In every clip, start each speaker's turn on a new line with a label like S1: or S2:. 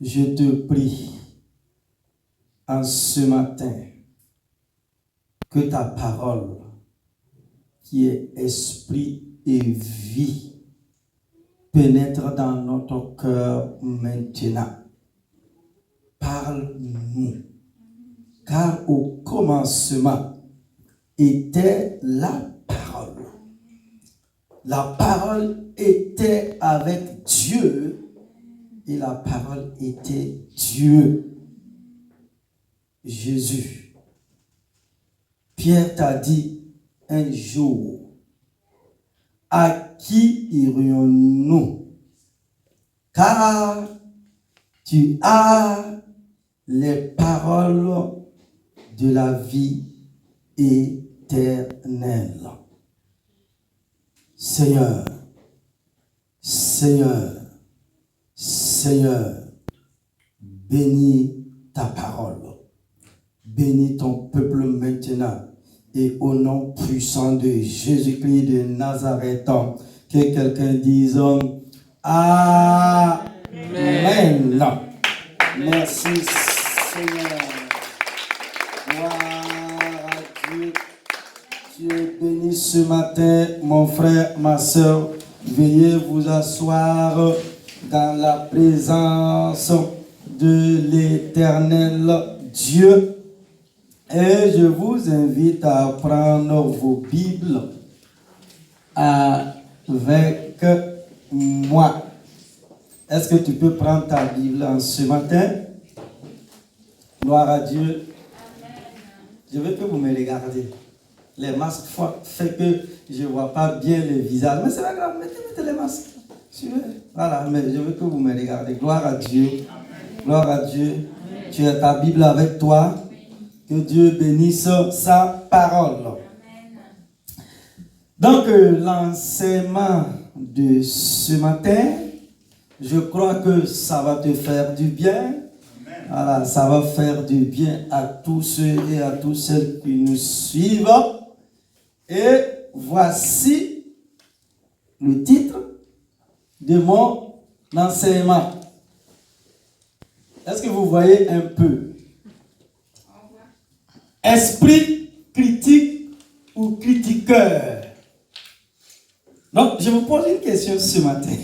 S1: je te prie en ce matin que ta parole, qui est esprit et vie, pénètre dans notre cœur maintenant. Parle-nous, car au commencement était la parole. La parole était avec Dieu et la parole était Dieu. Jésus. Pierre t'a dit un jour, à qui irions-nous? Car tu as les paroles de la vie éternelle. Seigneur, Seigneur, Seigneur, bénis ta parole. Bénis ton peuple maintenant. Et au nom puissant de Jésus-Christ de Nazareth, que quelqu'un dise Amen. Amen. Merci Seigneur. Gloire à Dieu. Tu es béni ce matin, mon frère, ma soeur. Veuillez vous asseoir dans la présence de l'Éternel Dieu. Et je vous invite à prendre vos Bibles avec moi. Est-ce que tu peux prendre ta Bible en ce matin? Gloire à Dieu. Je veux que vous me regardiez. Les masques font que je ne vois pas bien le visage. Mais c'est pas grave, mettez les masques. Voilà, mais je veux que vous me regardiez. Gloire à Dieu. Gloire à Dieu. Tu as ta Bible avec toi. Que Dieu bénisse sa parole. Donc, l'enseignement de ce matin, je crois que ça va te faire du bien. Voilà, ça va faire du bien à tous ceux et à toutes celles qui nous suivent. Et voici le titre de mon enseignement. Est-ce que vous voyez un peu? Esprit critique ou critiqueur. Donc, je vous pose une question ce matin.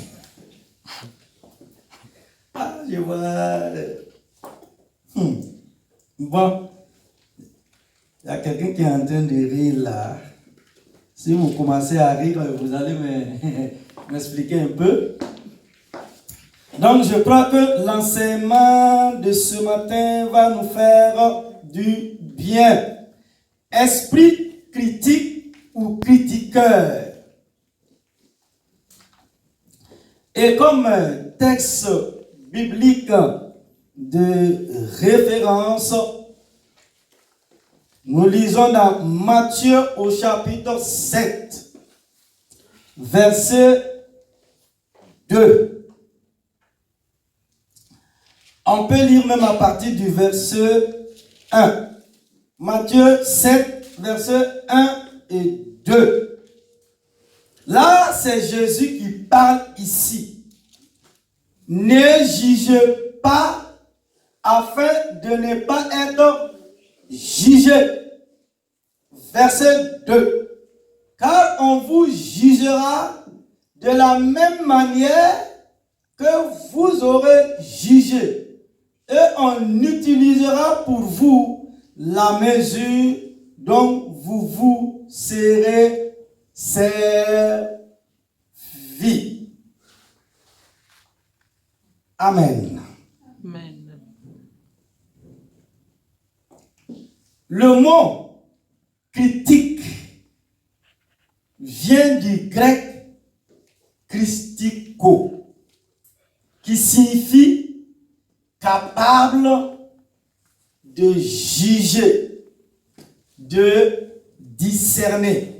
S1: Je vois. Bon, il y a quelqu'un qui est en train de rire là. Si vous commencez à rire, vous allez m'expliquer un peu. Donc, je crois que l'enseignement de ce matin va nous faire du bien. Esprit critique ou critiqueur. Et comme texte biblique de référence, nous lisons dans Matthieu au chapitre 7, verset 2. On peut lire même à partir du verset 1. Matthieu 7, verset 1 et 2. Là, c'est Jésus qui parle ici. Ne jugez pas afin de ne pas être jugé. Verset 2. Car on vous jugera de la même manière que vous aurez jugé. Et on utilisera pour vous la mesure dont vous vous serez servi. Amen.
S2: Amen.
S1: Le mot critique vient du grec christiko, qui signifie capable de juger, de discerner.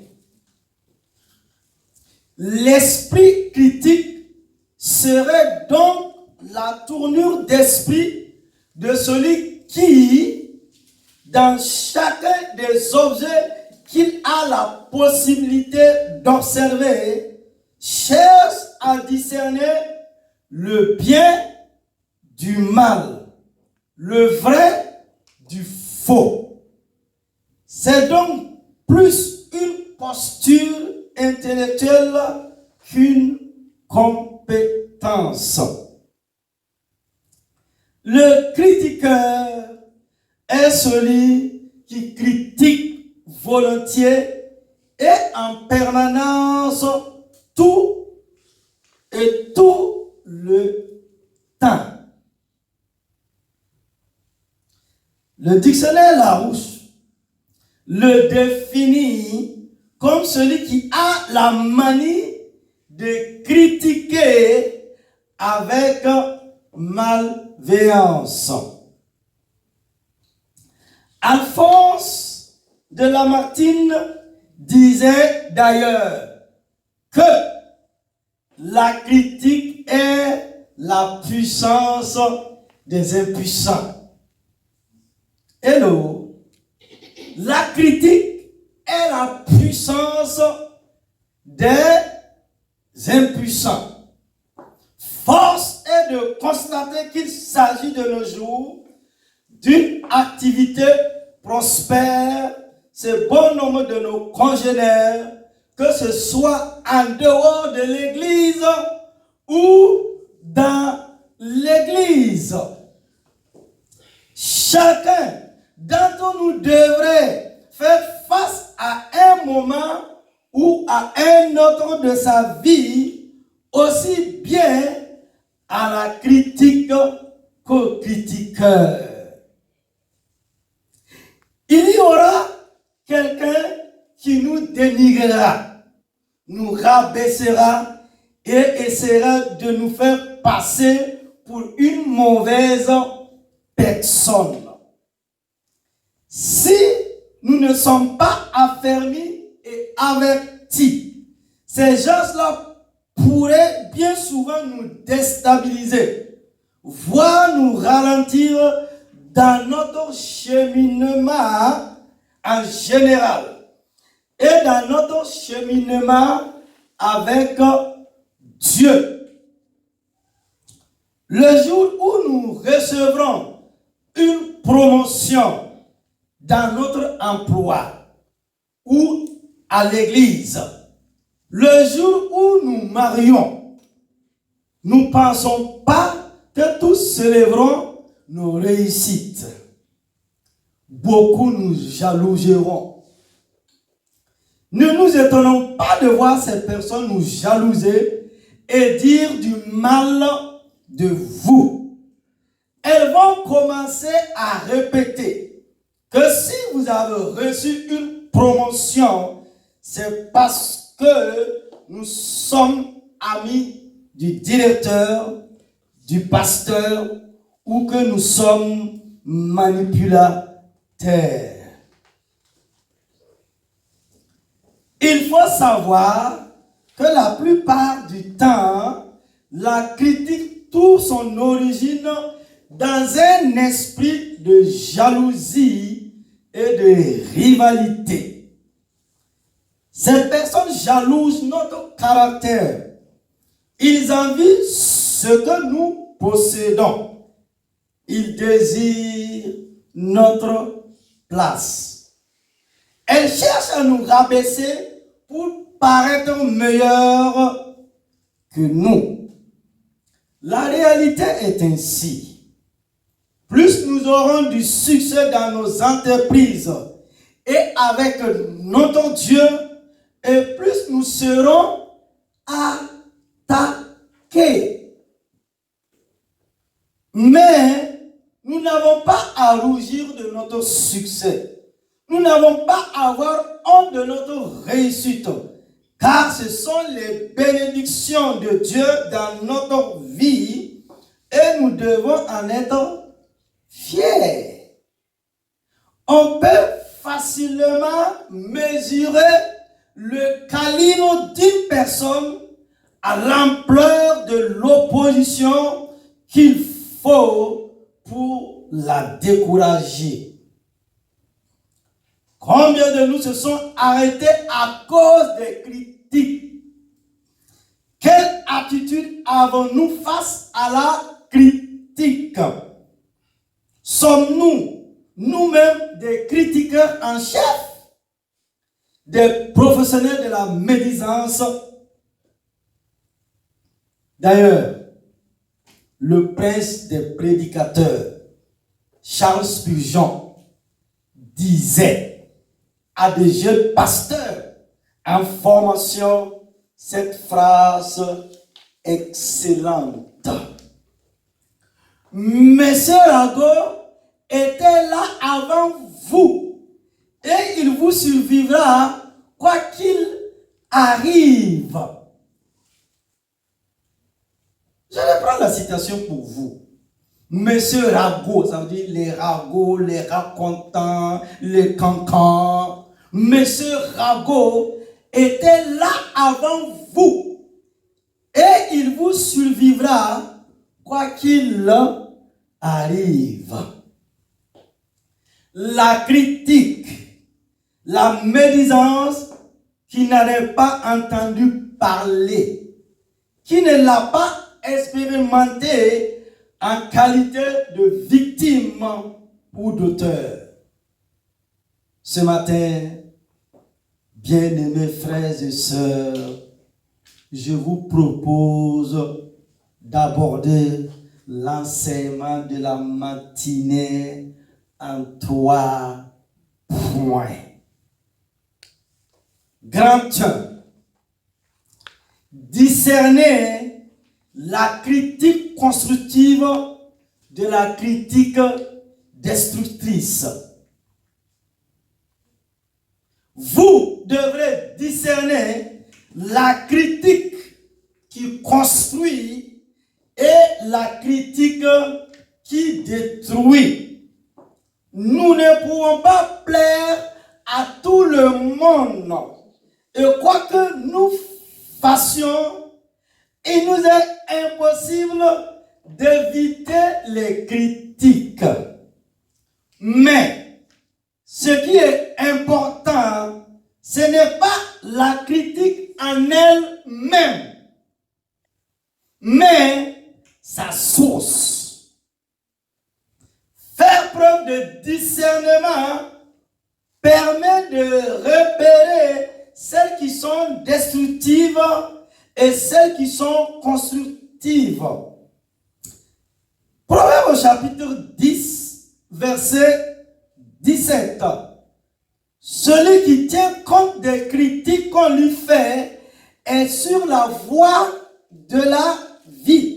S1: L'esprit critique serait donc la tournure d'esprit de celui qui, dans chacun des objets qu'il a la possibilité d'observer, cherche à discerner le bien du mal, le vrai du faux. C'est donc plus une posture intellectuelle qu'une compétence. Le critiqueur est celui qui critique volontiers et en permanence tout et tout le temps. Le dictionnaire Larousse le définit comme celui qui a la manie de critiquer avec malveillance. Alphonse de Lamartine disait d'ailleurs que la critique est la puissance des impuissants. Hello. La critique est la puissance des impuissants. Force est de constater qu'il s'agit de nos jours d'une activité prospère. C'est bon nombre de nos congénères, que ce soit en dehors de l'église ou dans l'église. Chacun d'entre nous devrait faire face à un moment ou à un autre de sa vie, aussi bien à la critique qu'au critiqueur. Il y aura quelqu'un qui nous dénigrera, nous rabaissera et essaiera de nous faire passer pour une mauvaise personne. Si nous ne sommes pas affermis et avertis, ces gens-là pourraient bien souvent nous déstabiliser, voire nous ralentir dans notre cheminement en général et dans notre cheminement avec Dieu. Le jour où nous recevrons une promotion dans notre emploi ou à l'église, le jour où nous marions, nous ne pensons pas que tous célébreront nos réussites. Beaucoup nous jalouseront. Ne nous étonnons pas de voir ces personnes nous jalouser et dire du mal de vous. Elles vont commencer à répéter que si vous avez reçu une promotion, c'est parce que nous sommes amis du directeur, du pasteur, ou que nous sommes manipulateurs. Il faut savoir que la plupart du temps, la critique trouve son origine dans un esprit de jalousie et de rivalité. Ces personnes jalousent notre caractère. Ils envient ce que nous possédons. Ils désirent notre place. Elles cherchent à nous rabaisser pour paraître meilleurs que nous. La réalité est ainsi. Plus nous aurons du succès dans nos entreprises et avec notre Dieu, et plus nous serons attaqués. Mais nous n'avons pas à rougir de notre succès. Nous n'avons pas à avoir honte de notre réussite, car ce sont les bénédictions de Dieu dans notre vie et nous devons en être fiers. On peut facilement mesurer le calibre d'une personne à l'ampleur de l'opposition qu'il faut pour la décourager. Combien de nous se sont arrêtés à cause des critiques? Quelle attitude avons-nous face à la critique? critique. Sommes-nous nous-mêmes des critiqueurs en chef, des professionnels de la médisance? D'ailleurs, le prince des prédicateurs, Charles Spurgeon, disait à des jeunes pasteurs en formation cette phrase excellente. Monsieur Rago était là avant vous et il vous survivra quoi qu'il arrive. Je vais prendre la citation pour vous. Monsieur Rago, ça veut dire les ragots, les racontants, les cancans. Monsieur Rago était là avant vous et il vous survivra quoi qu'il arrive. La critique, la médisance qui n'en est pas entendu parler, qui ne l'a pas expérimenté en qualité de victime ou d'auteur. Ce matin, bien-aimés frères et sœurs, je vous propose d'aborder l'enseignement de la matinée en 3 points. Grand 1. Discerner la critique constructive de la critique destructrice. Vous devrez discerner la critique qui construit et la critique qui détruit. Nous ne pouvons pas plaire à tout le monde. Et quoi que nous fassions, il nous est impossible d'éviter les critiques. Mais ce qui est important, ce n'est pas la critique en elle-même, mais sa source. Faire preuve de discernement permet de repérer celles qui sont destructives et celles qui sont constructives. Proverbe au chapitre 10, verset 17. Celui qui tient compte des critiques qu'on lui fait est sur la voie de la vie.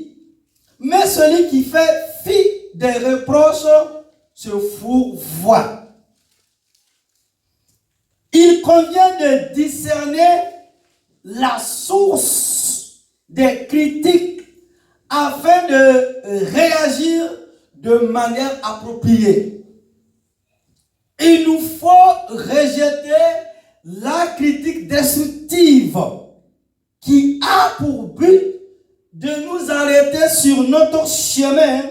S1: Mais celui qui fait fi des reproches se fourvoie. Il convient de discerner la source des critiques afin de réagir de manière appropriée. Il nous faut rejeter la critique destructive qui a pour but de nous arrêter sur notre chemin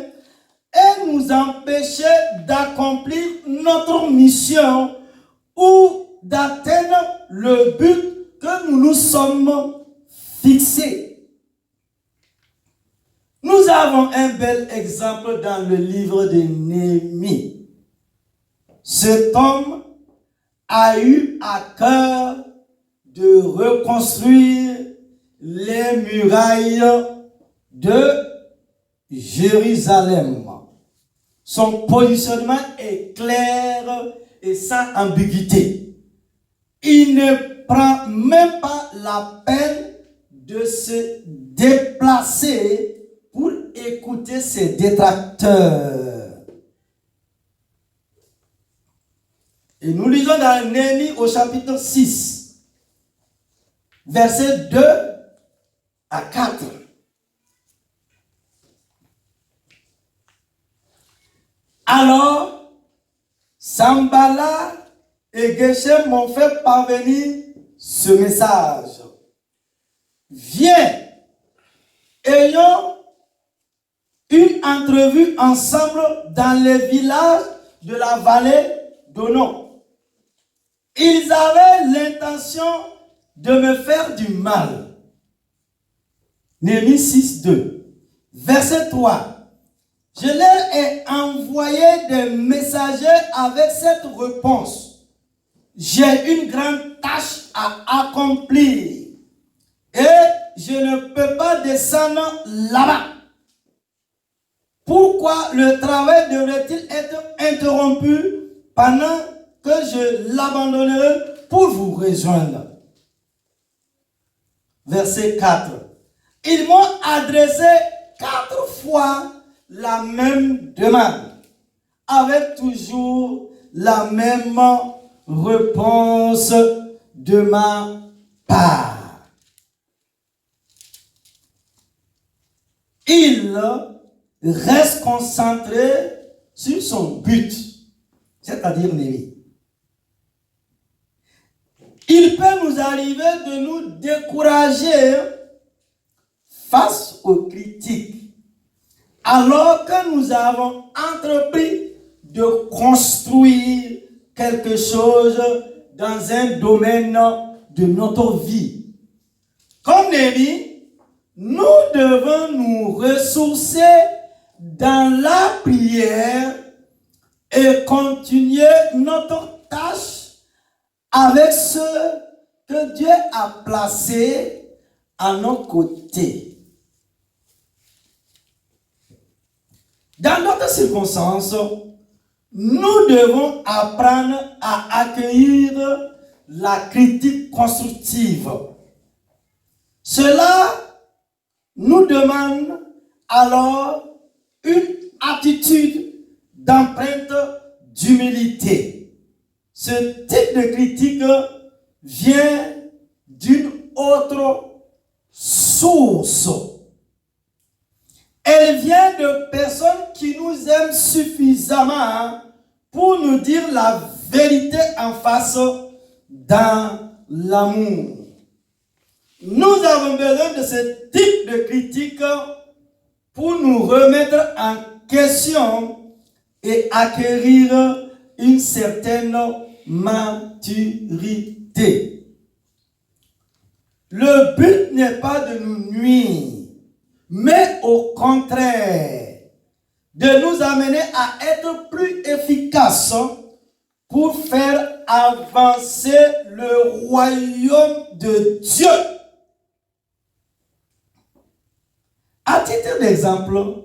S1: et nous empêcher d'accomplir notre mission ou d'atteindre le but que nous nous sommes fixés. Nous avons un bel exemple dans le livre de Néhémie. Cet homme a eu à cœur de reconstruire les murailles de Jérusalem. Son positionnement est clair et sans ambiguïté. Il ne prend même pas la peine de se déplacer pour écouter ses détracteurs. Et nous lisons dans Néhémie au chapitre 6, versets 2 à 4. Alors, Sanballat et Geshem m'ont fait parvenir ce message. Viens, ayons une entrevue ensemble dans les villages de la vallée d'Onon. Ils avaient l'intention de me faire du mal. Néhémie 6, 2. Verset 3. Je leur ai envoyé des messagers avec cette réponse. J'ai une grande tâche à accomplir et je ne peux pas descendre là-bas. Pourquoi le travail devrait-il être interrompu pendant que je l'abandonnerai pour vous rejoindre? Verset 4. Ils m'ont adressé 4 fois la même demande, avec toujours la même réponse de ma part. Il reste concentré sur son but, c'est-à-dire Néhémie. Il peut nous arriver de nous décourager face aux critiques, alors que nous avons entrepris de construire quelque chose dans un domaine de notre vie. Comme Néhémie, nous devons nous ressourcer dans la prière et continuer notre tâche avec ceux que Dieu a placés à nos côtés. Dans d'autres circonstances, nous devons apprendre à accueillir la critique constructive. Cela nous demande alors une attitude d'empreinte d'humilité. Ce type de critique vient d'une autre source. Elle vient de personnes qui nous aiment suffisamment pour nous dire la vérité en face dans l'amour. Nous avons besoin de ce type de critique pour nous remettre en question et acquérir une certaine maturité. Le but n'est pas de nous nuire, mais au contraire, de nous amener à être plus efficaces pour faire avancer le royaume de Dieu. À titre d'exemple,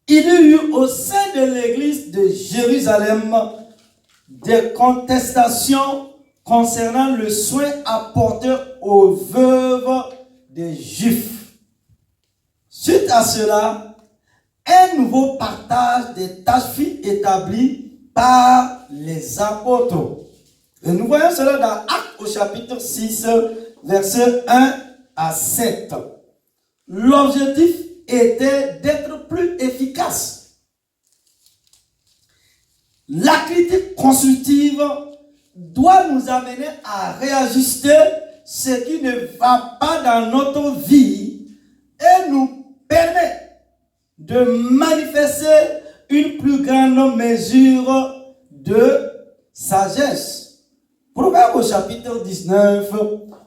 S1: il y a eu au sein de l'église de Jérusalem des contestations concernant le soin apporté aux veuves des Juifs. Suite à cela, un nouveau partage des tâches fut établi par les apôtres. Et nous voyons cela dans Actes au chapitre 6, versets 1 à 7. L'objectif était d'être plus efficace. La critique constructive doit nous amener à réajuster ce qui ne va pas dans notre vie et nous permet de manifester une plus grande mesure de sagesse. Proverbe au chapitre 19,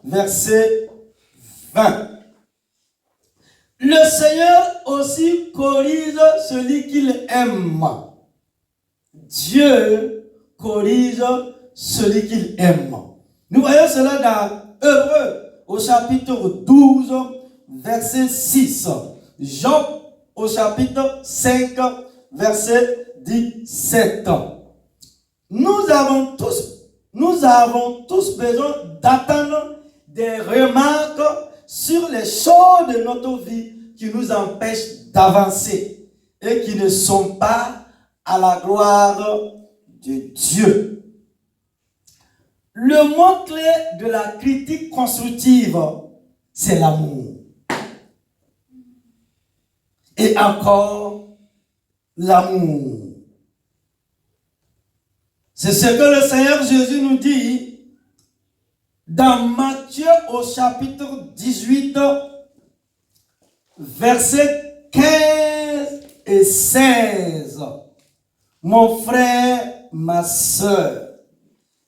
S1: verset 20. Le Seigneur aussi corrige celui qu'il aime. Dieu corrige celui qu'il aime. Nous voyons cela dans Hébreux au chapitre 12, verset 6. Job au chapitre 5, verset 17. Nous avons tous besoin d'attendre des remarques sur les choses de notre vie qui nous empêchent d'avancer et qui ne sont pas à la gloire de Dieu. Le mot-clé de la critique constructive, c'est l'amour. Et encore, l'amour. C'est ce que le Seigneur Jésus nous dit dans Matthieu au chapitre 18, versets 15 et 16. Mon frère, ma soeur,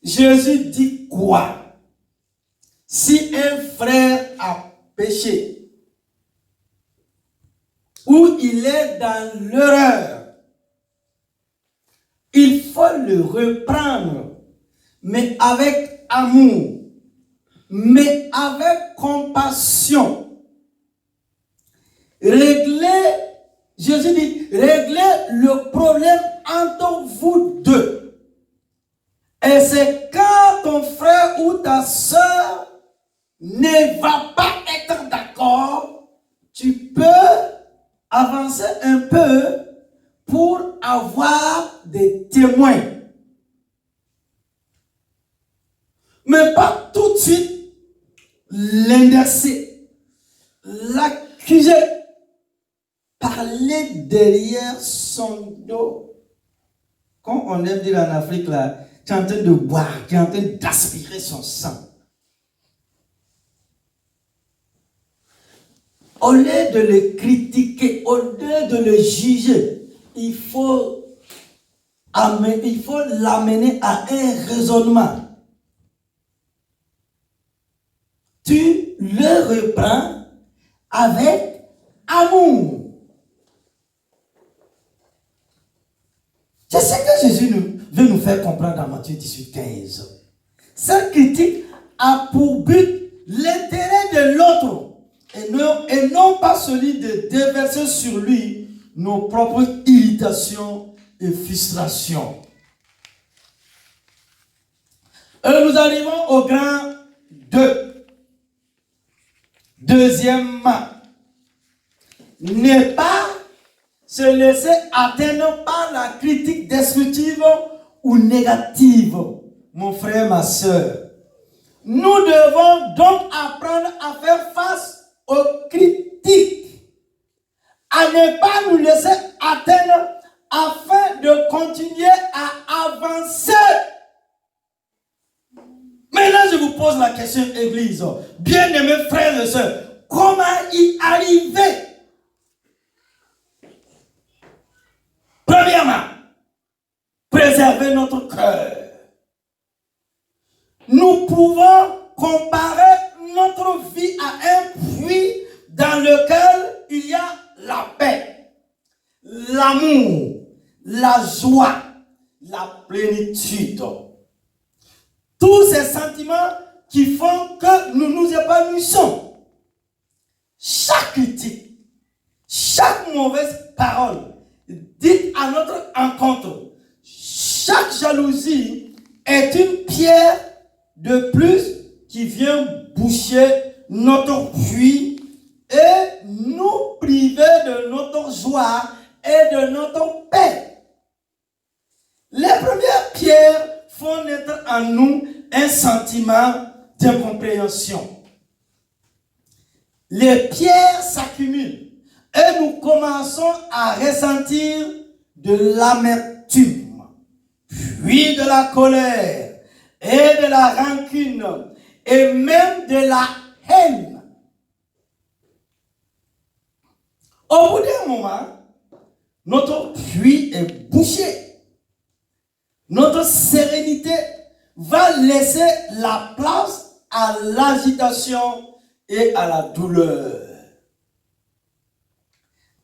S1: Jésus dit quoi? Si un frère a péché, ou il est dans l'erreur, il faut le reprendre, mais avec amour, mais avec compassion. Jésus dit, réglez le problème entre vous deux. Et c'est quand ton frère ou ta soeur ne va pas être d'accord, tu peux avancer un peu pour avoir des témoins. Mais pas tout de suite l'inverser, l'accuser, parler derrière son dos. Quand on aime dire en Afrique, là, tu es en train de boire, tu es en train d'aspirer son sang. Au lieu de le critiquer, au lieu de le juger, il faut l'amener à un raisonnement. Tu le reprends avec amour. C'est ce que Jésus veut nous faire comprendre dans Matthieu 18, 15. Cette critique a pour but l'intérêt de l'autre et non pas celui de déverser sur lui nos propres irritations et frustrations. Et nous arrivons au grand 2. Deuxièmement, ne pas se laisser atteindre par la critique destructive ou négative, mon frère, ma soeur. Nous devons donc apprendre à faire face aux critiques, à ne pas nous laisser atteindre afin de continuer à avancer. Maintenant, je vous pose la question, Église. Bien-aimés frères et sœurs, comment y arriver? Premièrement, préserver notre cœur. Nous pouvons comparer notre vie à un puits dans lequel il y a la paix, l'amour, la joie, la plénitude. Tous ces sentiments qui font que nous nous épanouissons. Chaque critique, chaque mauvaise parole dite à notre encontre, chaque jalousie est une pierre de plus qui vient boucher notre puits et nous priver de notre joie et de notre paix. Les premières pierres font naître en nous un sentiment d'incompréhension. Les pierres s'accumulent et nous commençons à ressentir de l'amertume, puis de la colère et de la rancune et même de la haine. Au bout d'un moment, notre puits est bouché. Notre sérénité va laisser la place à l'agitation et à la douleur.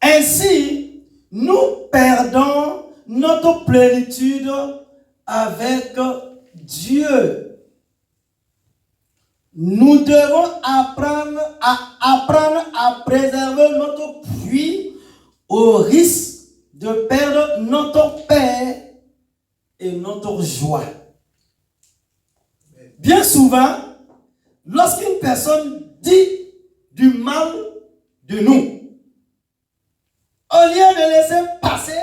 S1: Ainsi, nous perdons notre plénitude avec Dieu. Nous devons apprendre à préserver notre puits au risque de perdre notre paix et notre joie. Bien souvent, lorsqu'une personne dit du mal de nous, au lieu de laisser passer,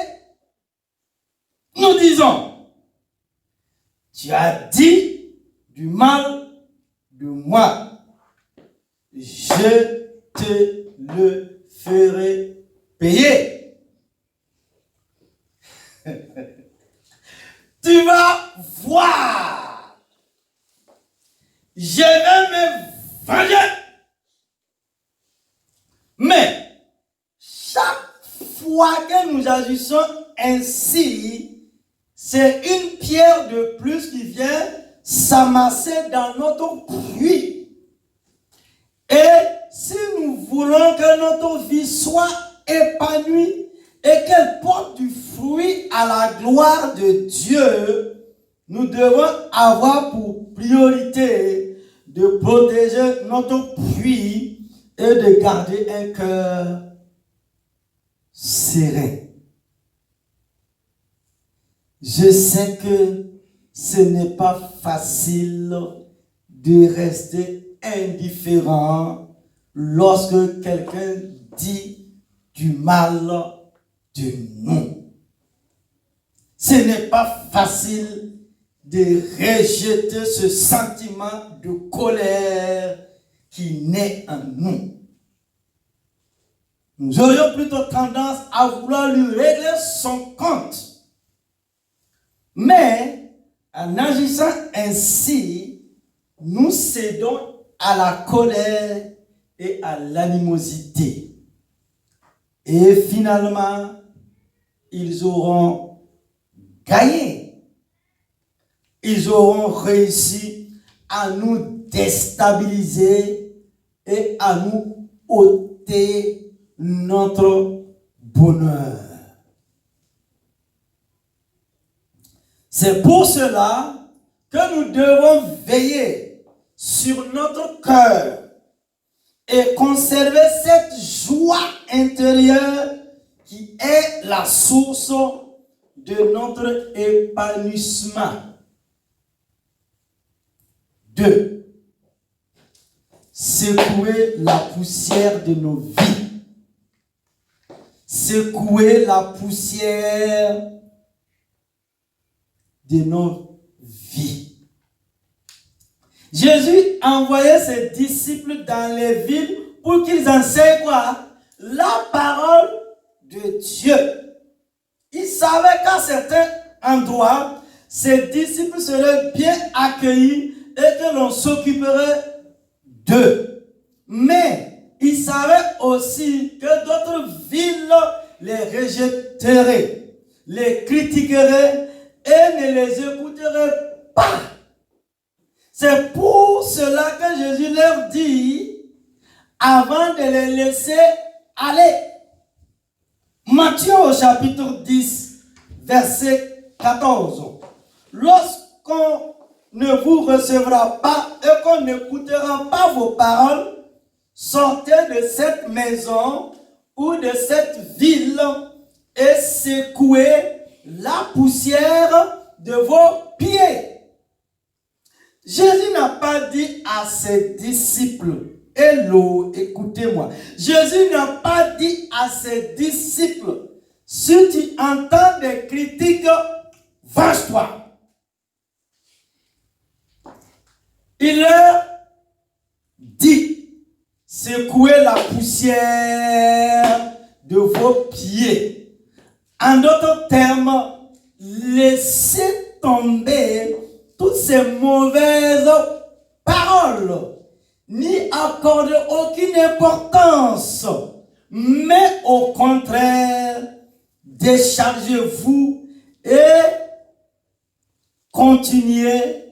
S1: nous disons, tu as dit du mal de moi, je te le ferai payer. Tu vas voir. Je vais me venger. Mais chaque fois que nous agissons ainsi, c'est une pierre de plus qui vient s'amasser dans notre puits. Et si nous voulons que notre vie soit épanouie et qu'elle porte du fruit à la gloire de Dieu, nous devons avoir pour priorité de protéger notre puits et de garder un cœur serein. Je sais que ce n'est pas facile de rester indifférent lorsque quelqu'un dit du mal de nous. Ce n'est pas facile de rejeter ce sentiment de colère qui naît en nous. Nous aurions plutôt tendance à vouloir lui régler son compte. Mais, en agissant ainsi, nous cédons à la colère et à l'animosité. Et finalement, ils auront gagné. Ils auront réussi à nous déstabiliser et à nous ôter notre bonheur. C'est pour cela que nous devons veiller sur notre cœur et conserver cette joie intérieure qui est la source de notre épanouissement. 2. Secouer la poussière de nos vies. Secouer la poussière de nos vies. Jésus envoyait ses disciples dans les villes pour qu'ils enseignent quoi? La parole de Dieu. Il savait qu'à certains endroits, ses disciples seraient bien accueillis et que l'on s'occuperait d'eux. Mais il savait aussi que d'autres villes les rejetteraient, les critiqueraient et ne les écouteraient pas. C'est pour cela que Jésus leur dit, avant de les laisser aller. Matthieu au chapitre 10, verset 14. Lorsqu'on ne vous recevra pas et qu'on n'écoutera pas vos paroles, sortez de cette maison ou de cette ville et secouez la poussière de vos pieds. Jésus n'a pas dit à ses disciples, hello, écoutez-moi. Jésus n'a pas dit à ses disciples, si tu entends des critiques, venge-toi. Il leur dit, secouez la poussière de vos pieds. En d'autres termes, laissez tomber toutes ces mauvaises paroles, n'y accordez aucune importance, mais au contraire, déchargez-vous et continuez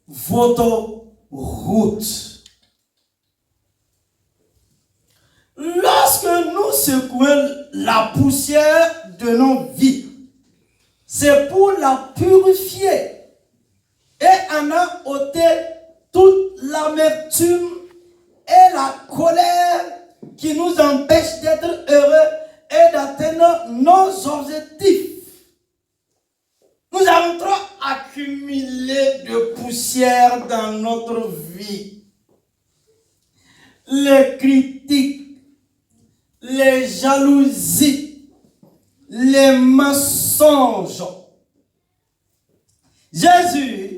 S1: votre route. Lorsque nous secouons la poussière de nos vies, c'est pour la purifier et en a ôté toute l'amertume et la colère qui nous empêchent d'être heureux et d'atteindre nos objectifs. Nous avons trop accumulé de poussière dans notre vie. Les critiques, les jalousies, les mensonges. Jésus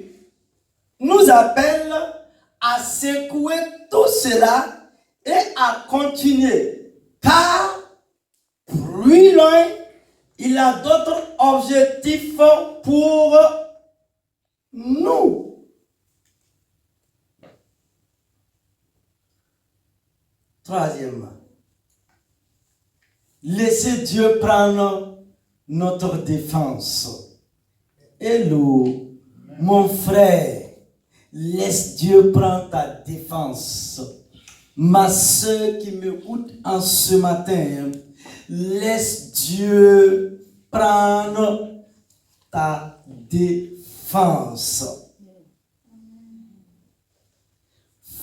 S1: nous appelle à secouer tout cela et à continuer. Car plus loin, il a d'autres objectifs pour nous. Troisièmement, laissez Dieu prendre notre défense. Hello, mon frère, laisse Dieu prendre ta défense. Ma soeur qui m'écoute en ce matin, Laisse Dieu prendre ta défense.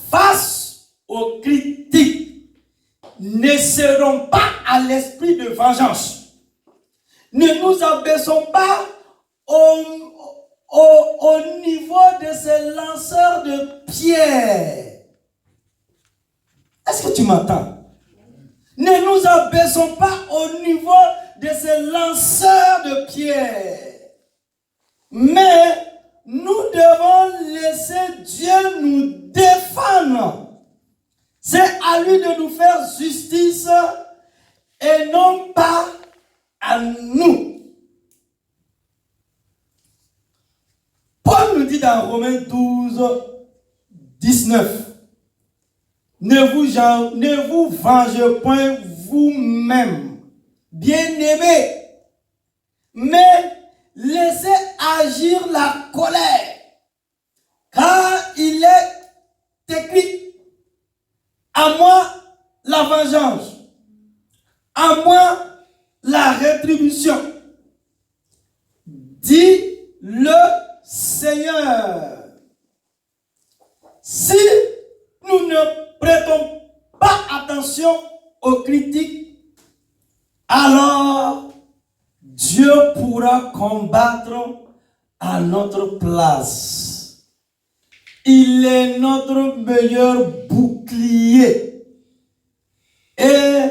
S1: Face aux critiques, ne serons pas à l'esprit de vengeance. Ne nous abaissons pas au niveau de ces lanceurs de pierres. Est-ce que tu m'entends? Ne nous abaissons pas au niveau de ces lanceurs de pierres. Mais nous devons laisser Dieu nous défendre. C'est à lui de nous faire justice et non pas à nous. Paul nous dit dans Romains 12, 19, ne vous vengez point vous-même, bien-aimés, mais laissez agir la colère, car il est écrit, à moi la vengeance, à moi la rétribution, dit le Seigneur. Si nous ne prêtons pas attention aux critiques, alors Dieu pourra combattre à notre place. Il est notre meilleur bouclier et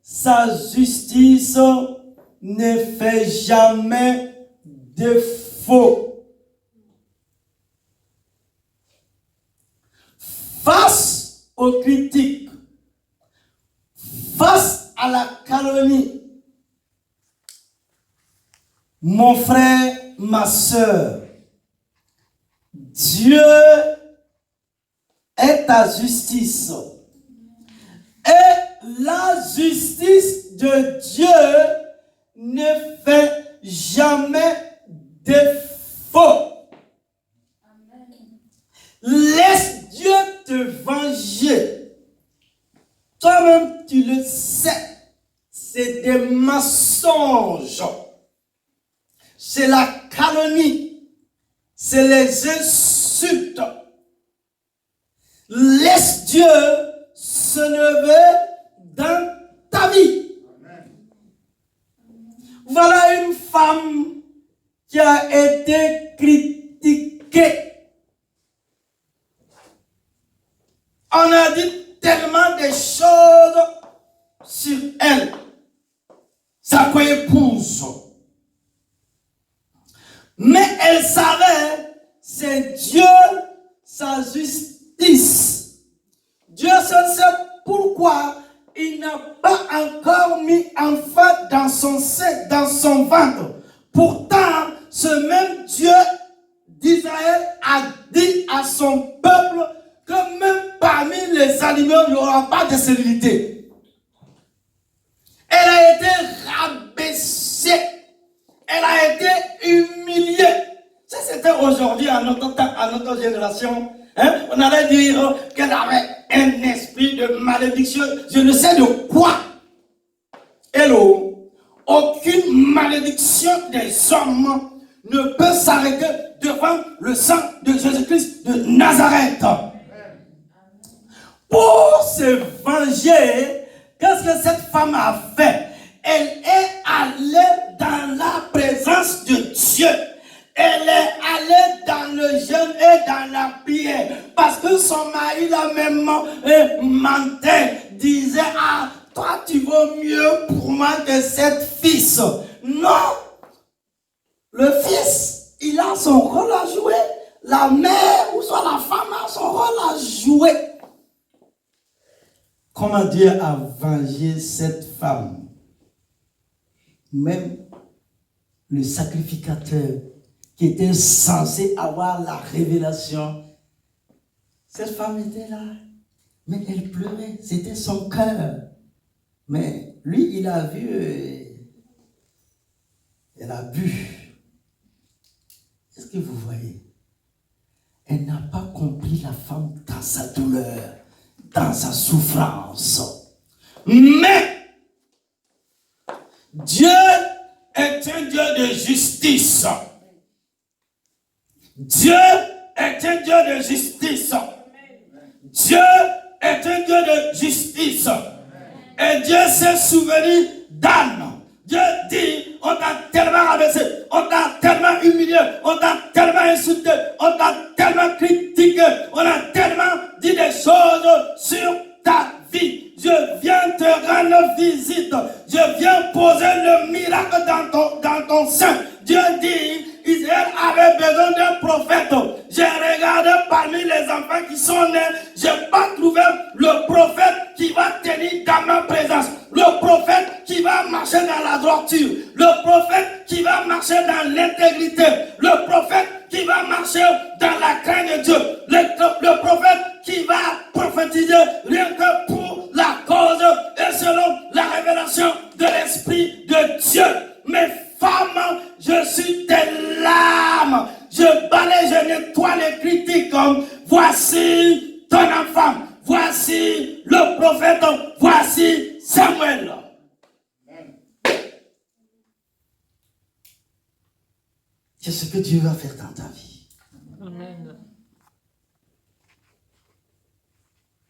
S1: sa justice ne fait jamais défaut. Face aux critiques, face à la calomnie, mon frère, ma soeur, Dieu est ta justice. Et la justice de Dieu ne fait jamais défaut. Laisse Dieu te venger. Toi-même, tu le sais. C'est des mensonges. C'est la calomnie. C'est les insultes. Laisse Dieu se lever dans ta vie. Amen. Voilà une femme qui a été critiquée. On a dit tellement de choses sur elle, sa co-épouse. Mais elle savait, c'est Dieu, sa justice. Dieu seul sait pourquoi il n'a pas encore mis enfant dans son sein, dans son ventre. Pourtant, ce même Dieu d'Israël a dit à son peuple que même parmi les animaux, il n'y aura pas de stérilité. Elle a été rabaissée. Elle a été humiliée. Si c'était aujourd'hui, à notre temps, à notre génération, on allait dire qu'elle avait un esprit de malédiction. Je ne sais de quoi. Hello. Aucune malédiction des hommes ne peut s'arrêter devant le sang de Jésus-Christ de Nazareth. Pour se venger, qu'est-ce que cette femme a fait? Elle est allée dans la présence de Dieu. Elle est allée dans le jeûne et dans la prière. Parce que son mari, la même mentait, disait, ah, toi tu vaux mieux pour moi que cette fils. Non. Le fils, il a son rôle à jouer. La mère ou soit la femme a son rôle à jouer. Comment Dieu a vengé cette femme? Même le sacrificateur qui était censé avoir la révélation, cette femme était là, mais elle pleurait, c'était son cœur. Mais lui, il a vu, elle a bu. Est-ce que vous voyez? Elle n'a pas compris la femme dans sa douleur, dans sa souffrance. Mais Dieu est un Dieu de justice. Dieu est un Dieu de justice. Dieu est un Dieu de justice. Et Dieu s'est souvenu d'Anne. Dieu dit, on t'a tellement rabaissé, on t'a tellement humilié, on t'a tellement insulté, on t'a tellement critiqué, on a tellement dit des choses sur ta vie. Je viens te rendre visite. Je viens poser le miracle dans ton sein. Dieu dit, Israël avait besoin d'un prophète. J'ai regardé parmi les enfants qui sont nés, je n'ai pas trouvé le prophète qui va tenir dans ma présence. Le prophète qui va marcher dans la droiture. Le prophète qui va marcher dans l'intégrité. Le prophète qui va marcher dans la crainte de Dieu. Le prophète qui va prophétiser rien que pour la cause et selon la révélation de l'Esprit de Dieu. Mes femmes, je suis des larmes. Je balaye, je nettoie les critiques. Voici ton enfant. Voici le prophète. Voici Samuel. C'est ce que Dieu va faire dans ta vie. Amen.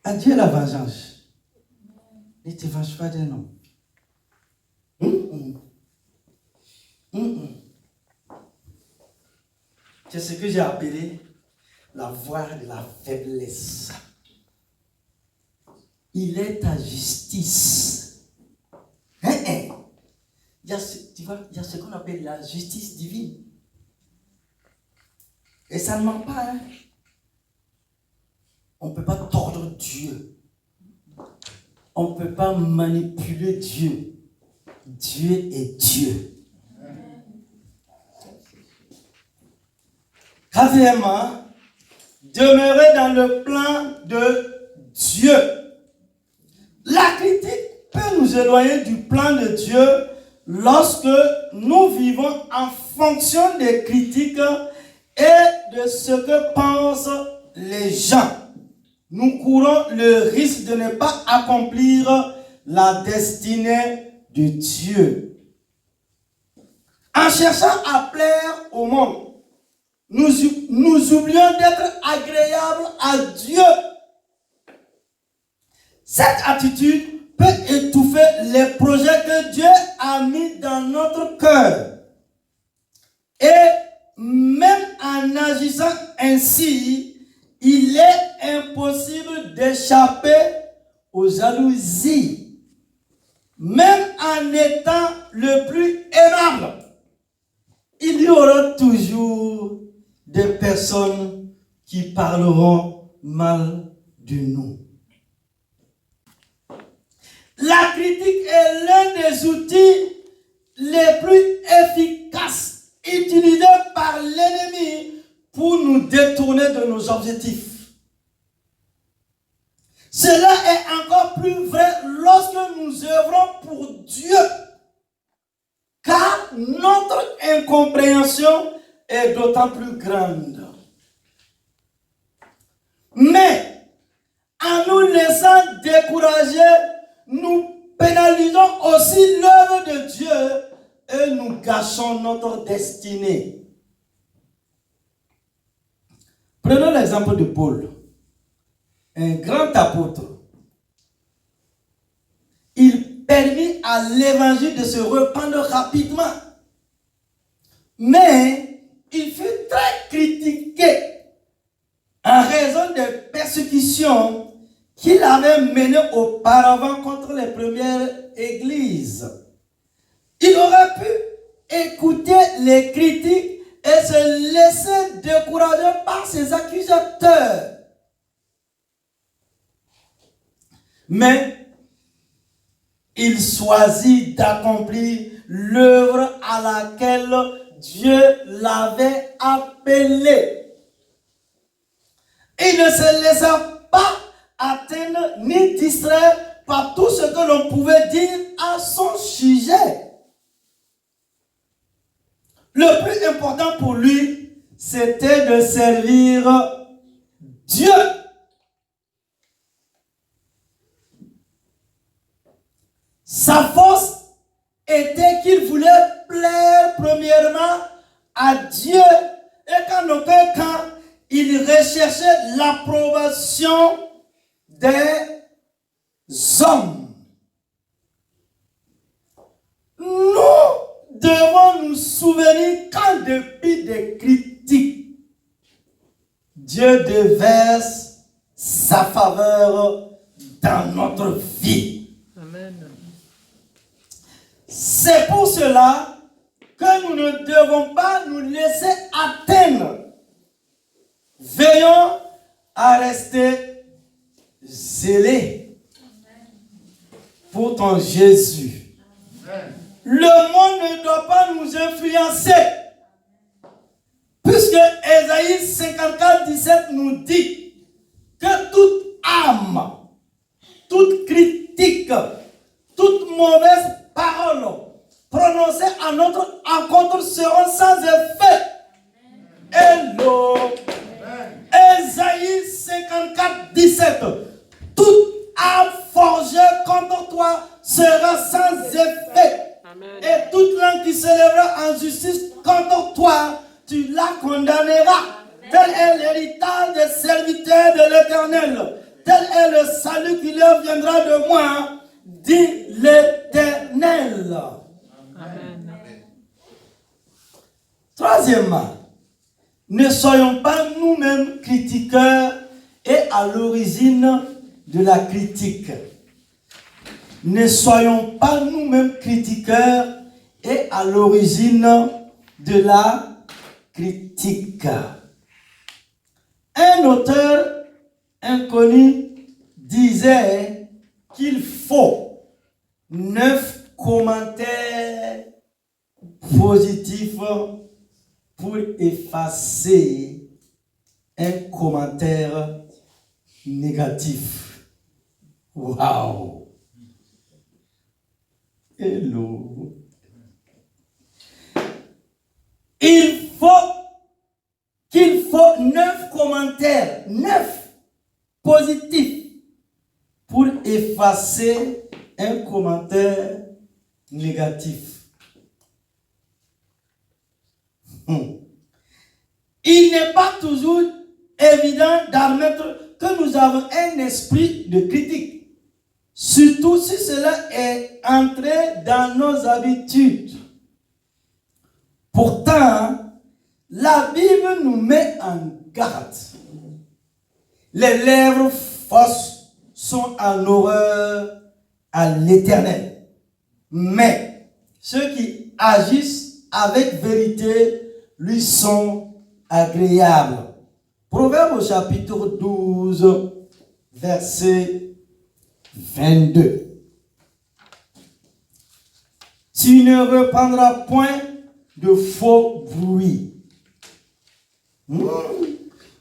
S1: À Dieu la vengeance. Ne te venge pas d'un homme. C'est ce que j'ai appelé la voie de la faiblesse. Il est ta justice. Il y a ce qu'on appelle la justice divine. Et ça ne ment pas. On ne peut pas tordre Dieu. On ne peut pas manipuler Dieu. Dieu est Dieu. Quatrièmement, demeurer dans le plan de Dieu. La critique peut nous éloigner du plan de Dieu lorsque nous vivons en fonction des critiques et de ce que pensent les gens. Nous courons le risque de ne pas accomplir la destinée de Dieu. En cherchant à plaire au monde, nous oublions d'être agréables à Dieu. Cette attitude peut étouffer les projets que Dieu a mis dans notre cœur. Et même en agissant ainsi, il est impossible d'échapper aux jalousies. Même en étant le plus aimable, il y aura toujours des personnes qui parleront mal de nous. La critique est l'un des outils les plus efficaces utilisés par l'ennemi pour nous détourner de nos objectifs. Cela est encore plus vrai lorsque nous œuvrons pour Dieu, car notre incompréhension est d'autant plus grande. Mais en nous laissant décourager, nous pénalisons aussi l'œuvre de Dieu et nous gâchons notre destinée. Prenons l'exemple de Paul, un grand apôtre. Il permit à l'évangile de se répandre rapidement. Mais il fut très critiqué en raison des persécutions qu'il avait menées auparavant contre les premières églises. Il aurait pu écouter les critiques et se laisser décourager par ses accusateurs. Mais il choisit d'accomplir l'œuvre à laquelle Dieu l'avait appelé. Il ne se laissa pas atteindre ni distraire par tout ce que l'on pouvait dire à son sujet. Le plus important pour lui, c'était de servir Dieu. Sa force était qu'il voulait plaire premièrement à Dieu et qu'en aucun cas, il recherchait l'approbation des hommes. Nous devons nous souvenir qu'en dépit des critiques, Dieu déverse sa faveur dans notre vie.
S2: Amen.
S1: C'est pour cela que nous ne devons pas nous laisser atteindre. Veillons à rester zélés pour ton Jésus. Le monde ne doit pas nous influencer. Puisque Ésaïe 54, 17 nous dit que toute âme, toute critique, toute mauvaise parole prononcée à notre encontre seront sans effet. Hello. Ésaïe 54, 17. Toute âme forgée contre toi sera sans effet.
S2: Amen.
S1: Et toute langue qui s'élèvera en justice contre toi, tu la condamneras. Tel est l'héritage des serviteurs de l'Éternel. Tel est le salut qui leur viendra de moi, dit l'Éternel.
S2: Amen.
S1: Troisièmement, ne soyons pas nous-mêmes critiqueurs et à l'origine de la critique. Ne soyons pas nous-mêmes critiqueurs et à l'origine de la critique. Un auteur inconnu disait qu'il faut 9 commentaires positifs pour effacer un commentaire négatif. Waouh! Hello! Qu'il faut 9 commentaires, 9 positifs pour effacer un commentaire négatif. Il n'est pas toujours évident d'admettre que nous avons un esprit de critique, surtout si cela est entré dans nos habitudes. Pourtant, la Bible nous met en garde. Les lèvres fausses sont en horreur à l'Éternel. Mais ceux qui agissent avec vérité lui sont agréables. Proverbe au chapitre 12, verset 22. Tu ne reprendras point de faux bruits.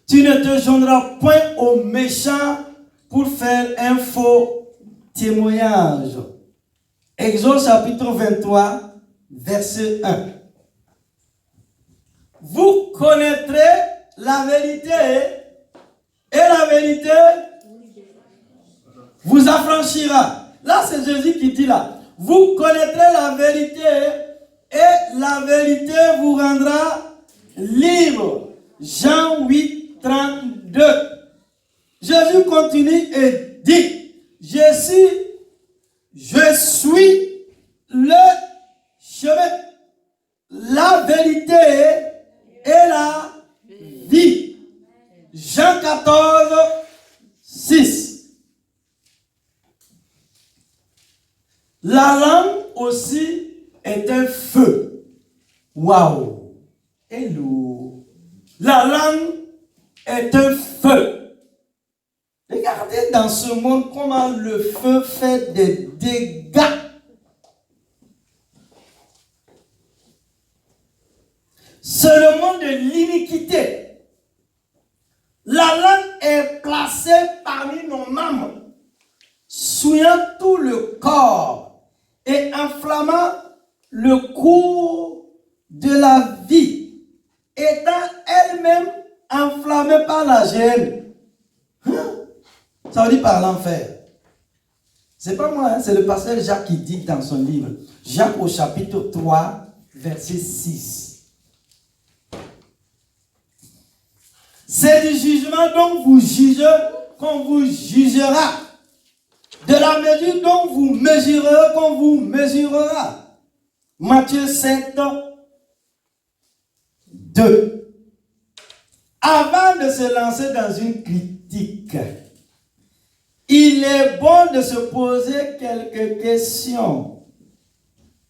S1: Tu ne te joindras point aux méchants pour faire un faux témoignage. Exode chapitre 23, verset 1. Vous connaîtrez la vérité et la vérité vous affranchira. Là, c'est Jésus qui dit là. Vous connaîtrez la vérité et la vérité vous rendra libre. Jean 8, 32. Jésus continue et dit, je suis le chemin, la vérité et la vie. Jean 14, 6. La langue aussi est un feu. Waouh! Hello! La langue est un feu. Regardez dans ce monde comment le feu fait des dégâts. C'est le monde de l'iniquité. La langue est placée parmi nos membres, souillant tout le corps et enflammant le cours de la vie, étant elle-même enflammée par la gêne. Ça veut dire par l'enfer. C'est pas moi, hein, c'est le pasteur Jacques qui dit dans son livre. Jacques au chapitre 3, verset 6. C'est du jugement dont vous jugez qu'on vous jugera. De la mesure dont vous mesurerez qu'on vous mesurera. Matthieu 7, 2. Avant de se lancer dans une critique, il est bon de se poser quelques questions.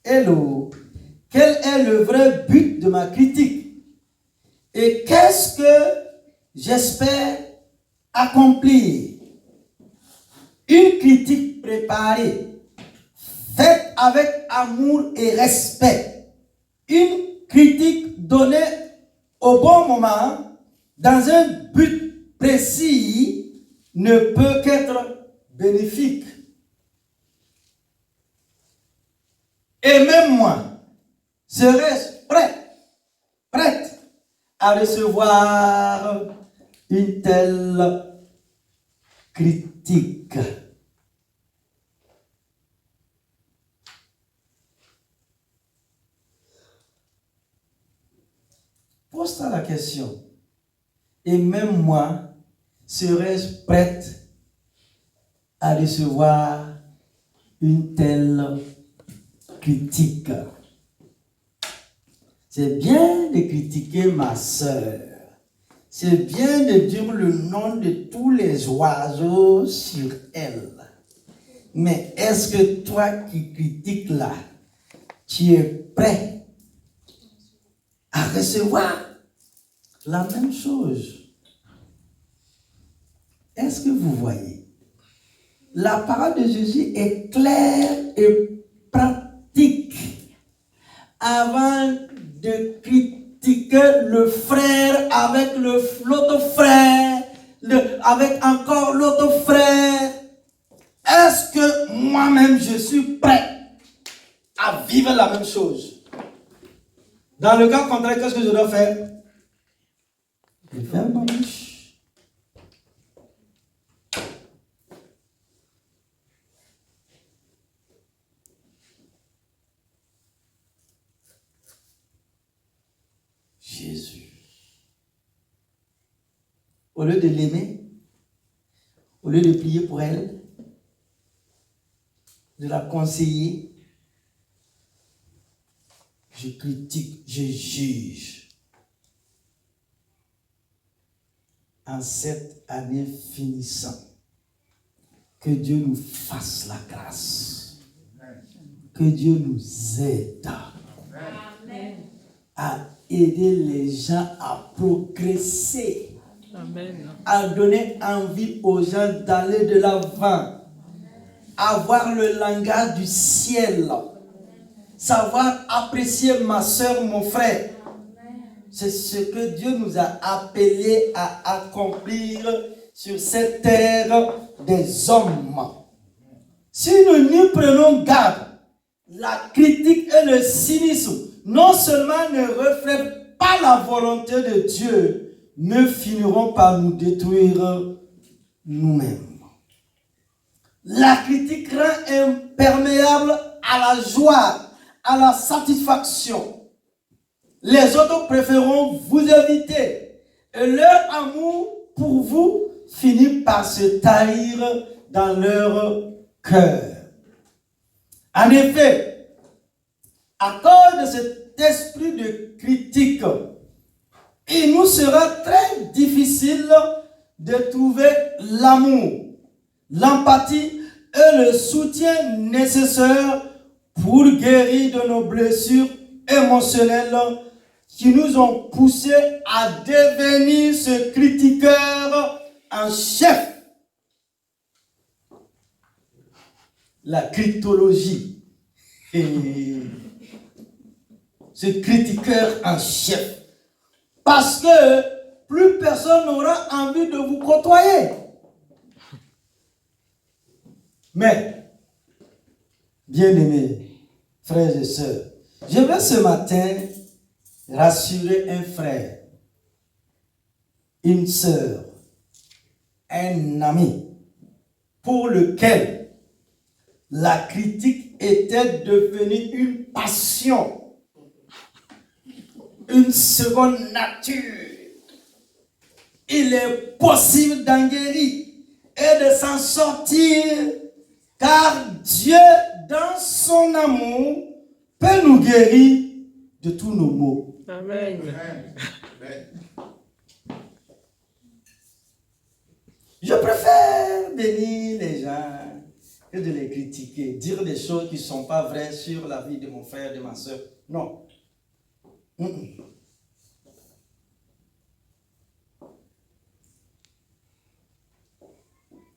S1: Hello, quel est le vrai but de ma critique? Et qu'est-ce que j'espère accomplir? Une critique préparée, faite avec amour et respect. Une critique donnée au bon moment, dans un but précis, ne peut qu'être bénéfique. Et même moi, serais-je prête à recevoir une telle critique? Pose-toi la question. Et même moi, serais-je prête à recevoir une telle critique? C'est bien de critiquer ma sœur. C'est bien de dire le nom de tous les oiseaux sur elle. Mais est-ce que toi qui critiques là, tu es prêt à recevoir la même chose? Est-ce que vous voyez? La parole de Jésus est claire et pratique. Avant de critiquer le frère avec l'autre frère, avec encore l'autre frère, est-ce que moi-même je suis prêt à vivre la même chose? Dans le cas contraire, qu'est-ce que je dois faire? Je ferme ma bouche. Jésus. Au lieu de l'aimer, au lieu de prier pour elle, de la conseiller, je critique, je juge. En cette année finissant, que Dieu nous fasse la grâce. Que Dieu nous aide à aider les gens à progresser. Amen. À donner envie aux gens d'aller de l'avant. Avoir le langage du ciel. Savoir apprécier ma soeur, mon frère. C'est ce que Dieu nous a appelés à accomplir sur cette terre des hommes. Si nous n'y prenons garde, la critique et le cynisme non seulement ne reflètent pas la volonté de Dieu, mais finiront par nous détruire nous-mêmes. La critique rend imperméable à la joie, à la satisfaction. Les autres préféreront vous éviter et leur amour pour vous finit par se tarir dans leur cœur. En effet, à cause de cet esprit de critique, il nous sera très difficile de trouver l'amour, l'empathie et le soutien nécessaire pour guérir de nos blessures émotionnelles qui nous ont poussés à devenir ce critiqueur en chef. La cryptologie. Et ce critiqueur en chef. Parce que plus personne n'aura envie de vous côtoyer. Mais, bien-aimés, frères et sœurs, je veux ce matin rassurer un frère, une sœur, un ami, pour lequel la critique était devenue une passion, une seconde nature. Il est possible d'en guérir et de s'en sortir, car Dieu, dans son amour, peut nous guérir de tous nos maux.
S2: Amen.
S1: Je préfère bénir les gens que de les critiquer, dire des choses qui ne sont pas vraies sur la vie de mon frère, de ma soeur. Non.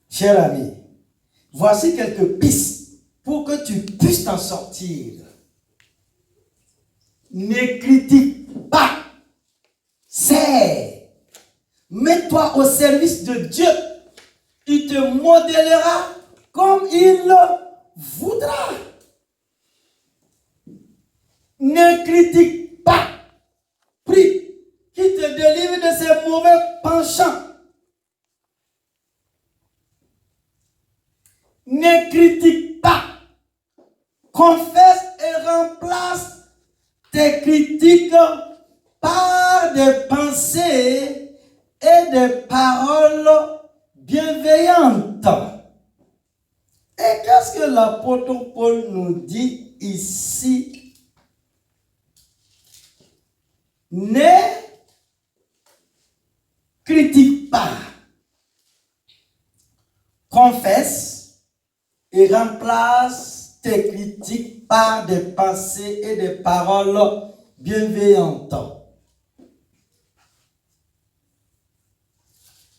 S1: Cher ami, voici quelques pistes pour que tu puisses t'en sortir. Ne critique pas. C'est. Mets-toi au service de Dieu. Il te modélera comme il le voudra. Ne critique pas. Prie qu'il te délivre de ses mauvais penchants. Ne critique pas. Confesse et remplace tes critiques par des pensées et des paroles bienveillantes. Et qu'est-ce que l'apôtre Paul nous dit ici? Ne critique pas. Confesse et remplace tes critiques par des pensées et des paroles bienveillantes.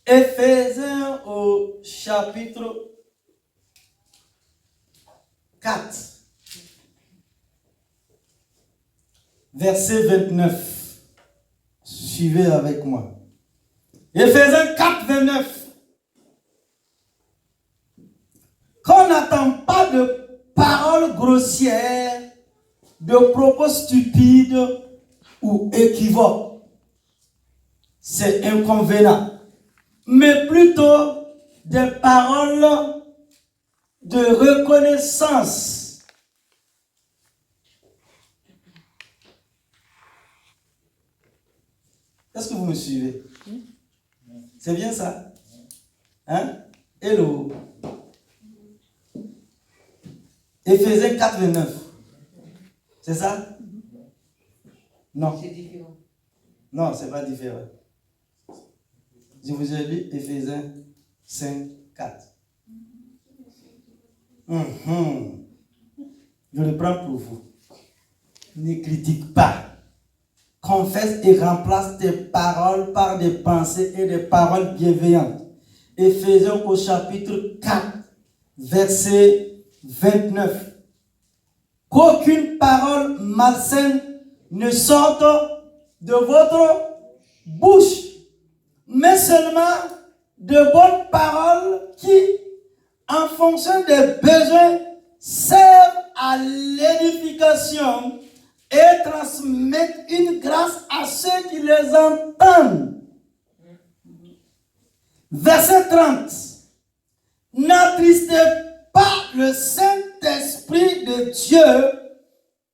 S1: Éphésiens au chapitre 4, verset 29. Suivez avec moi. Éphésiens 4, 29. Qu'on n'attend pas de paroles grossières, de propos stupides ou équivoques. C'est inconvénient. Mais plutôt des paroles de reconnaissance. Est-ce que vous me suivez? C'est bien ça? Hein? Hello. Éphésiens 4, 29. C'est ça? Non.
S3: C'est différent.
S1: Non, c'est pas différent. Je vous ai lu Éphésiens 5, 4. Je le prends pour vous. Ne critique pas. Confesse et remplace tes paroles par des pensées et des paroles bienveillantes. Éphésiens au chapitre 4, verset 29. Qu'aucune parole malsaine ne sorte de votre bouche, mais seulement de bonnes paroles qui, en fonction des besoins, servent à l'édification et transmettent une grâce à ceux qui les entendent. Verset 30. N'attristez pas le Saint-Esprit de Dieu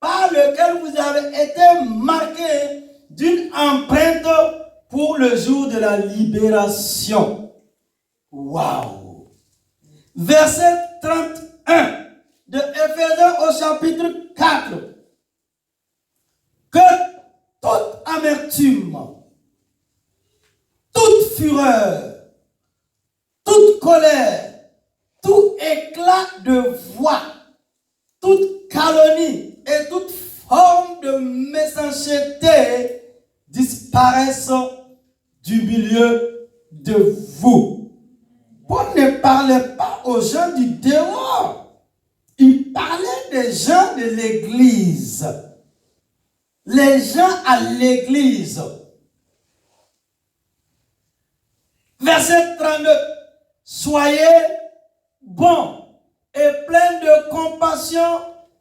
S1: par lequel vous avez été marqués d'une empreinte pour le jour de la libération. Waouh! Verset 31 de Éphésiens au chapitre 4. Que toute amertume, toute fureur, toute colère, tout éclat de voix, toute calomnie et toute forme de méchanceté disparaissent du milieu de vous. Paul ne parlait pas aux gens du dehors. Il parlait des gens de l'église. Les gens à l'église. Verset 32. Soyez bons et pleins de compassion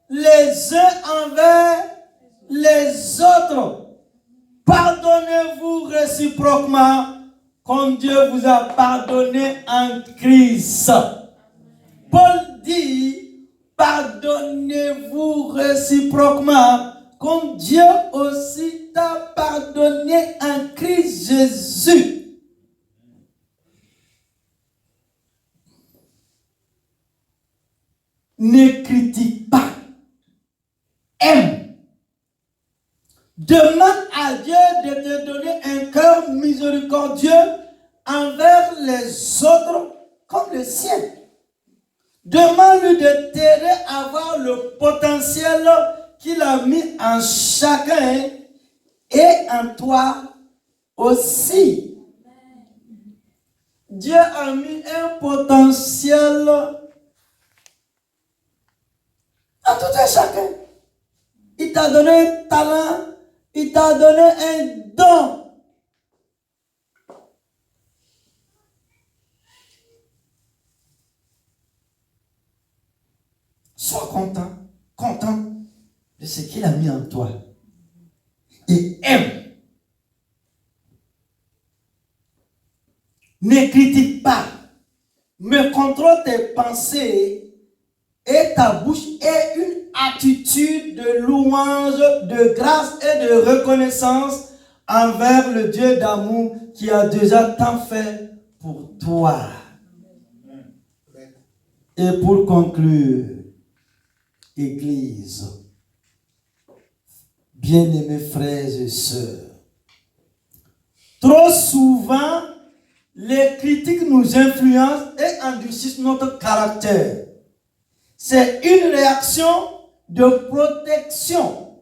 S1: les uns envers les autres. Pardonnez-vous réciproquement comme Dieu vous a pardonné en Christ. Paul dit pardonnez-vous réciproquement, comme Dieu aussi t'a pardonné en Christ Jésus. Ne critique pas. Aime. Demande à Dieu de te donner un cœur miséricordieux envers les autres comme le sien. Demande-lui de t'aider à voir le potentiel qu'il a mis en chacun et en toi aussi. Dieu a mis un potentiel en tout et chacun. Il t'a donné un talent, il t'a donné un don. Sois content de ce qu'il a mis en toi. Et aime. Ne critique pas, mais contrôle tes pensées et ta bouche est une attitude de louange, de grâce et de reconnaissance envers le Dieu d'amour qui a déjà tant fait pour toi. Et pour conclure, Église, bien-aimés frères et sœurs, trop souvent, les critiques nous influencent et endurcissent notre caractère. C'est une réaction de protection.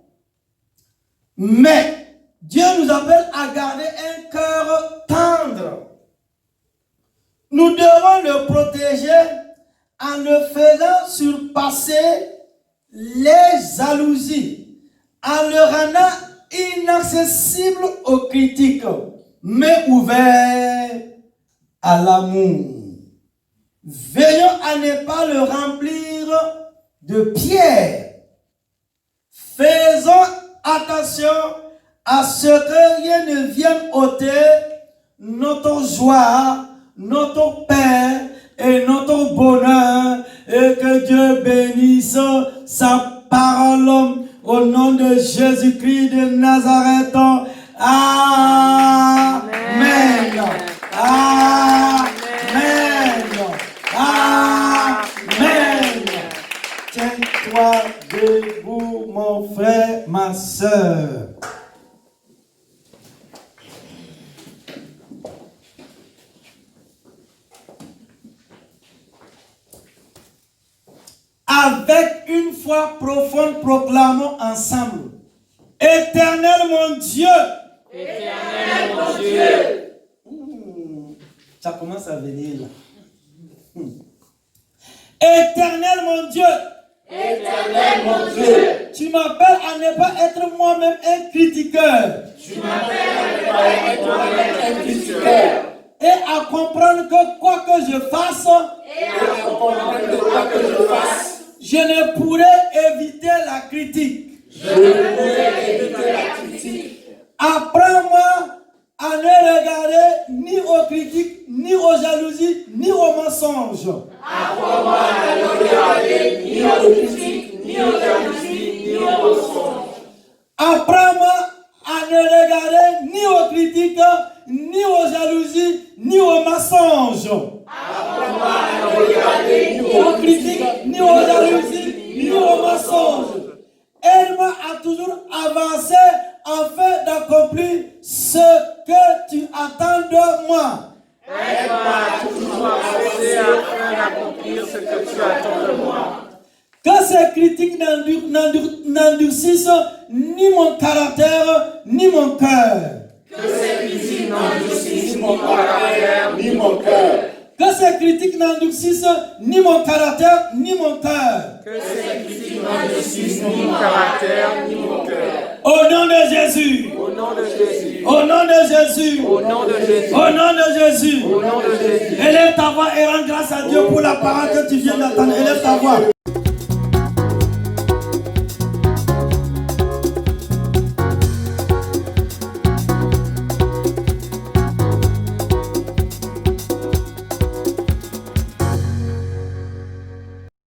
S1: Mais Dieu nous appelle à garder un cœur tendre. Nous devons le protéger en le faisant surpasser les jalousies, en le rendant inaccessible aux critiques, mais ouvert à l'amour. Veillons à ne pas le remplir de pierres. Faisons attention à ce que rien ne vienne ôter notre joie, notre paix et notre bonheur, et que Dieu bénisse sa parole au nom de Jésus-Christ de Nazareth. Amen. Amen. Amen. Tiens-toi debout, mon frère, ma sœur. Avec une foi profonde, proclamons ensemble. Éternel mon Dieu.
S2: Éternel mon Dieu.
S1: Ça commence à venir là. Éternel mon Dieu.
S2: Éternel mon Dieu.
S1: Tu m'appelles à ne pas être moi-même un critiqueur.
S2: Tu m'appelles à ne pas être moi-même un critiqueur.
S1: Et à comprendre que quoi que je fasse, je ne pourrai éviter la critique. Apprends-moi à ne regarder ni aux critiques, ni aux jalousies, ni aux mensonges.
S2: Apprends-moi à ne regarder ni aux critiques, ni aux jalousies, ni aux mensonges.
S1: Apprends-moi à ne regarder ni aux critiques, ni aux jalousies, ni aux mensonges.
S2: Apprends-moi à ne regarder
S1: Ni aux critiques, ni aux jalousies, ni aux mensonges. Aide-moi à toujours avancer afin d'accomplir ce que tu attends de moi.
S2: Aide-moi à toujours avancer afin d'accomplir ce que tu attends de moi.
S1: Que ces critiques n'endurcissent ni mon caractère, ni mon cœur.
S2: Que ces critiques n'endurcissent mon caractère, ni mon cœur.
S1: Que ces critiques n'endurcissent ni mon caractère, ni mon cœur.
S2: Que ces critiques n'endurcissent ni mon caractère, ni mon cœur.
S1: Au nom de Jésus.
S2: Au nom de Jésus.
S1: Au nom de Jésus.
S2: Au nom de Jésus.
S1: Au nom de Jésus.
S2: Au nom de Jésus.
S1: Élève ta voix et rends grâce à Dieu pour la parole que tu viens d'entendre. Élève ta voix.